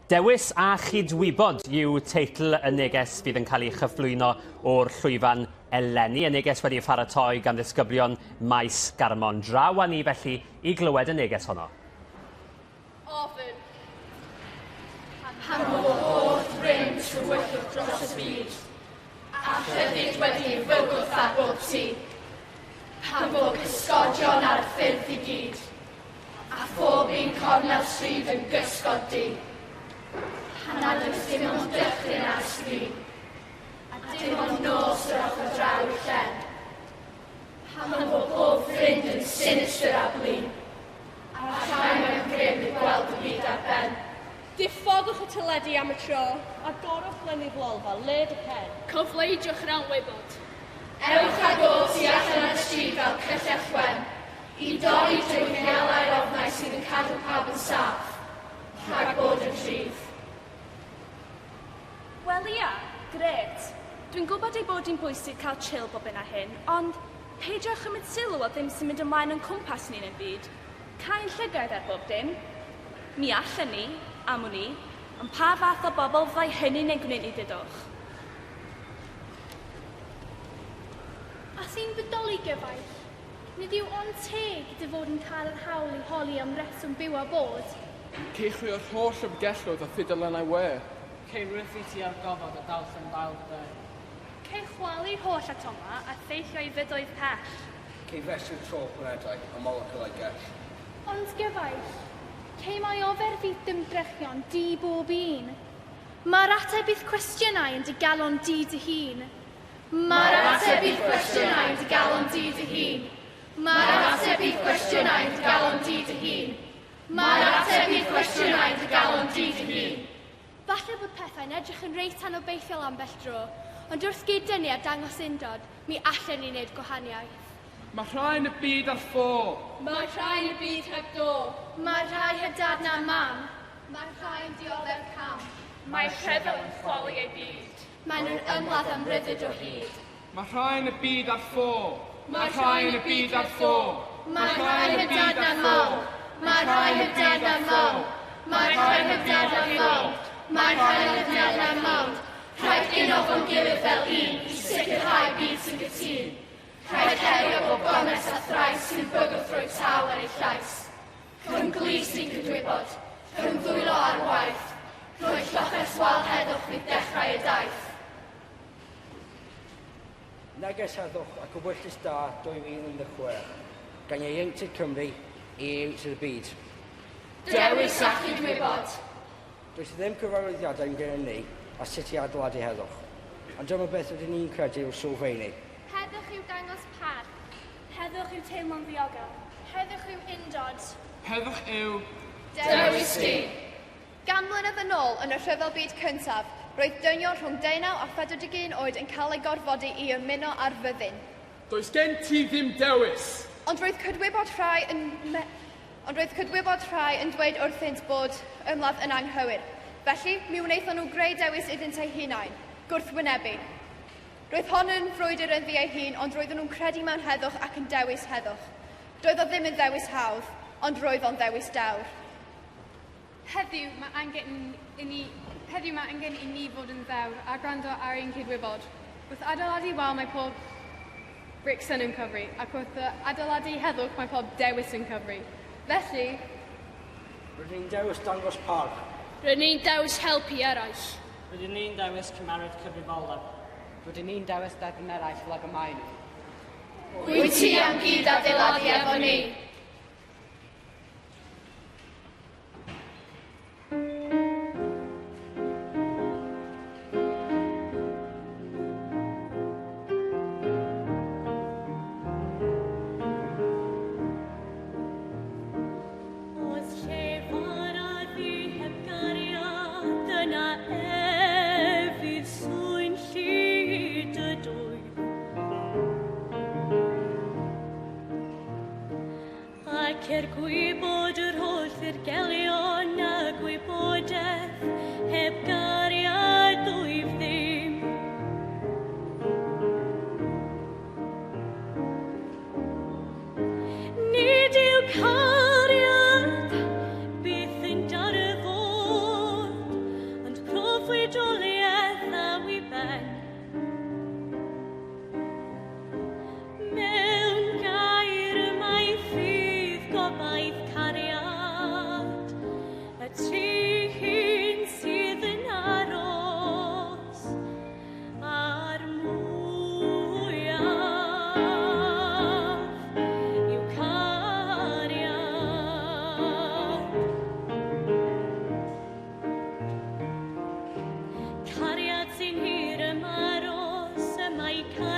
Dewis a chydwybod yw teitl y neges fydd yn cael ei chyflwyno o'r llwyfan eleni. Y neges wedi pharatoi gan ddisgyblion maes Garmon draw a ni felly i glywed y neges honno. Ofyn. Pan bod holl ryn trwy wyllwch dros y byd, a rhyddid wedi fywgwth ar bob tŷ. Pan bod cysgodion ar y ffyrdd i gyd, a phob un cornel stryd yn gysgod di. Pan nad oes dim ond dychryn ar y sgrin, a dim ond nos yr off o draw i llen. Pan bod pob ffrind yn sinister a blin, a rhai mewn grym i gweld y byd ar ben. Diffoddwch y teledu am y tro, a gorwch lenydd lolfa, led y pen. Cofleidiwch yn anwybod. Ewch ag o tu allan ar y stryd fel cyllell wen, i dorri drwy healau'r ofnau sydd yn cadw pawb yn saff, rhag bod yn rhydd. Wel ia, gret. Dwi'n gwybod ei bod hi'n bwysig cael chill bob yna hyn, ond peidiwch ymwyd sylw o ddim sy'n mynd ymlaen yn cwmpas ni'n yn byd. Cael llygaid ar bob dim. Mi allan ni, am ni, ond pa fath o bobl fai hynny'n ein gwneud ni dydwch. A sy'n bodoli gyfaill, nid yw ond teg dy fod yn cael yr hawl i holi am reswm byw a bod. Ceich o'r holl ymgellwyd a ffidol yna we. Cei ryddi ti ar gofod a dawch yn dael dy. Cei chwalu'r holl atoma a theithio i fydoedd pell. Cei fesur tro gwredau a moleculau gell. Ond gyfaill, cei mai ofer fydd dymdrechion di bob un. Mae'r ateb bydd cwestiynau yn dy galon di dy hun. Mae'r ateb bydd cwestiynau yn dy galon di dy hun. Mae'r ateb bydd cwestiynau yn dy galon di dy hun. Mae'r ateb bydd cwestiynau yn dy galon di dy hun. Falle bod pethau'n edrych yn reit anobeithiol ambell dro, ond wrth gyda ni a dangos undod, mi allan ni wneud gwahaniaeth. Mae rhai yn y byd ar ffôl. Mae rhai yn y byd heb do. Mae rhai heb dad na mam. Mae rhai yn dioddef cam. Mae rhyfel yn chwalu ei byd. Mae nhw'n ymladd am ryddid o hyd. Mae rhai yn y byd ar ffôl. Mae rhai yn y byd ar ffôl. Mae rhai heb dad na mam. Mae rhai heb dad na mam. Mae rhai heb dad na mam. Mae rhai heb dad na mam. Rhaid unof o'n gilydd fel un i sicrhau byd sy'n gytun. Rhaid herio o gomes a thrais sy'n bygwth rwy taw ar ei llais. Rwy'n glis ni'n cydwybod, rwy'n ddwylo ar waith, rwy'n lloches wal heddwch fydd dechrau y daith. Neges Heddwch ac Ewyllys da 2016, gan Ieuenctid Cymru i Ieuenctid y byd. Dewis a chydwybod. Does ddim cyfarwyddiadau yn gyda ni a sut i adeiladu heddwch, ond dyma beth ydyn ni'n credu yw'r sylfaeni. Heddwch yw dangos parc. Heddwch yw teimlo'n ddiogel. Heddwch yw undod. Heddwch yw... Dewis di. Gan mlynedd yn ôl, yn y rhyfel byd cyntaf, roedd dynion rhwng 19 a 41 oed yn cael ei gorfodi i ymuno ar fyddin. Does gen ti ddim dewis. Ond roedd cydwybod rhai yn dweud wrthynt bod ymladd yn anghywir. Felly, mi wnaethon nhw greu dewis iddynt eu hunain, gwrthwynebu. Roedd hon yn frwydr yn ddi ei hun, ond roedden nhw'n credu mewn heddwch ac yn dewis heddwch. Doedd o ddim yn ddewis hawdd, ond roedd o'n ddewis dawr. Heddiw mae angen i ni fod yn ddewr a gwrando ar ein cydwybod. Wrth adeiladu wal mae pob bricsen yn cyfri, ac wrth adeiladu heddwch mae pob dewis yn cyfri. Felly... Rydyn ni'n dewis dangos parc. Rydyn ni'n dewis helpu eraill. Rydyn ni'n dewis cymeryd cyfrifoldeb. Rydyn ni'n dewis derbyn eraill fel ag y maen. Wyt ti am gyd adeiladu efo ni? Cer gwybod yr holl ddirgelion a gwybodaeth heb gariad wyf ddim. Nid yw cariad byth yn darfod cael